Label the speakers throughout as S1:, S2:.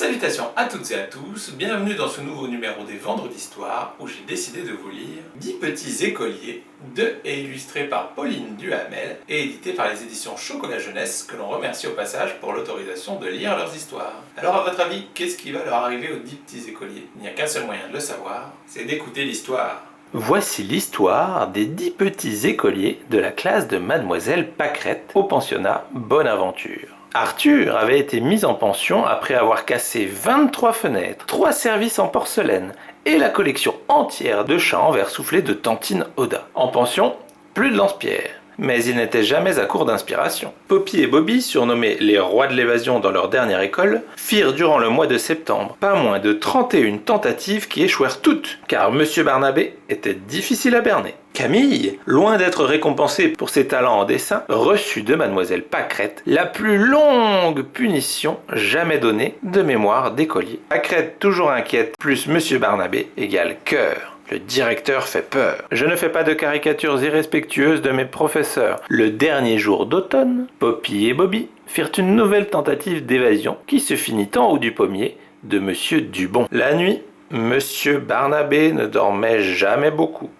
S1: Salutations à toutes et à tous, bienvenue dans ce nouveau numéro des Vendredis d'Histoire où j'ai décidé de vous lire 10 petits écoliers de et illustrés par Pauline Duhamel et édités par les éditions Chocolat Jeunesse que l'on remercie au passage pour l'autorisation de lire leurs histoires. Alors à votre avis, qu'est-ce qui va leur arriver aux 10 petits écoliers? Il n'y a qu'un seul moyen de le savoir, c'est d'écouter l'histoire.
S2: Voici l'histoire des 10 petits écoliers de la classe de Mademoiselle Pâquerette au pensionnat Bonaventure. Arthur avait été mis en pension après avoir cassé 23 fenêtres, 3 services en porcelaine et la collection entière de chats en verre soufflé de Tantine Oda. En pension, plus de lance-pierre. Mais il n'était jamais à court d'inspiration. Poppy et Bobby, surnommés les rois de l'évasion dans leur dernière école, firent durant le mois de septembre pas moins de 31 tentatives qui échouèrent toutes, car Monsieur Barnabé était difficile à berner. Camille, loin d'être récompensée pour ses talents en dessin, reçut de Mademoiselle Pâquerette la plus longue punition jamais donnée de mémoire d'écolier. Pâquerette, toujours inquiète, plus Monsieur Barnabé égale cœur. Le directeur fait peur. Je ne fais pas de caricatures irrespectueuses de mes professeurs. Le dernier jour d'automne, Poppy et Bobby firent une nouvelle tentative d'évasion qui se finit en haut du pommier de Monsieur Dubon. La nuit, Monsieur Barnabé ne dormait jamais beaucoup.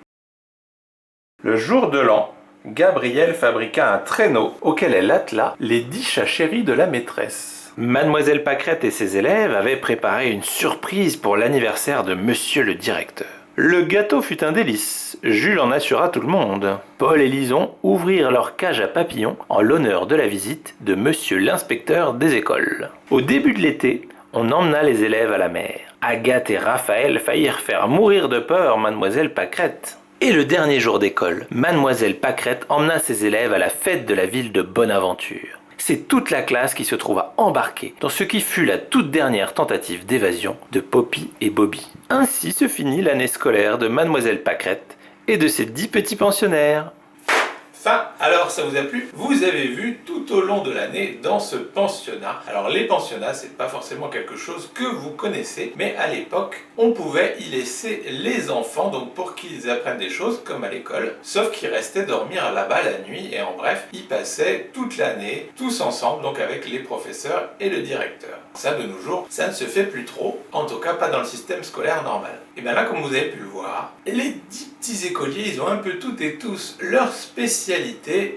S2: Le jour de l'an, Gabrielle fabriqua un traîneau auquel elle attela les 10 chats chéris de la maîtresse. Mademoiselle Pâquerette et ses élèves avaient préparé une surprise pour l'anniversaire de Monsieur le directeur. Le gâteau fut un délice, Jules en assura tout le monde. Paul et Lison ouvrirent leur cage à papillons en l'honneur de la visite de Monsieur l'inspecteur des écoles. Au début de l'été, on emmena les élèves à la mer. Agathe et Raphaël faillirent faire mourir de peur Mademoiselle Pâquerette. Et le dernier jour d'école, Mademoiselle Pâquerette emmena ses élèves à la fête de la ville de Bonaventure. C'est toute la classe qui se trouva embarquée dans ce qui fut la toute dernière tentative d'évasion de Poppy et Bobby. Ainsi se finit l'année scolaire de Mademoiselle Pâquerette et de ses 10 petits pensionnaires.
S1: Fin. Alors ça vous a plu? Vous avez vu tout au long de l'année dans ce pensionnat. Alors les pensionnats, c'est pas forcément quelque chose que vous connaissez, mais à l'époque, on pouvait y laisser les enfants, donc pour qu'ils apprennent des choses comme à l'école, sauf qu'ils restaient dormir là-bas la nuit, et en bref, ils passaient toute l'année, tous ensemble, donc avec les professeurs et le directeur. Ça, de nos jours, ça ne se fait plus trop, en tout cas pas dans le système scolaire normal. Et bien là, comme vous avez pu le voir, les 10 petits écoliers, ils ont un peu toutes et tous leur spécialité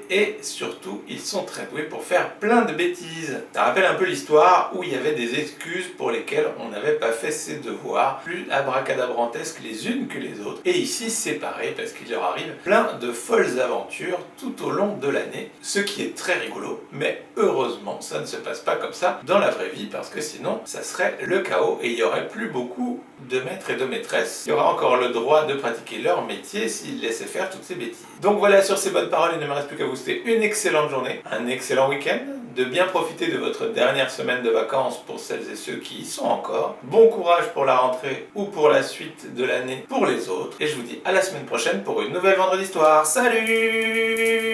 S1: et surtout, ils sont très doués pour faire plein de bêtises. Ça rappelle un peu l'histoire où il y avait des excuses pour lesquelles on n'avait pas fait ses devoirs, plus abracadabrantesques les unes que les autres. Et ici, c'est pareil parce qu'il leur arrive plein de folles aventures tout au long de l'année, ce qui est très rigolo. Mais heureusement, ça ne se passe pas comme ça dans la vraie vie parce que sinon, ça serait le chaos et il n'y aurait plus beaucoup de maîtres et de maîtresses. Il y aura encore le droit de pratiquer leur métier s'ils laissaient faire toutes ces bêtises. Donc voilà, sur ces bonnes paroles, il ne me reste plus qu'à vous souhaiter une excellente journée, un excellent week-end, de bien profiter de votre dernière semaine de vacances pour celles et ceux qui y sont encore. Bon courage pour la rentrée ou pour la suite de l'année pour les autres. Et je vous dis à la semaine prochaine pour une nouvelle Vendredi d'Histoire. Salut!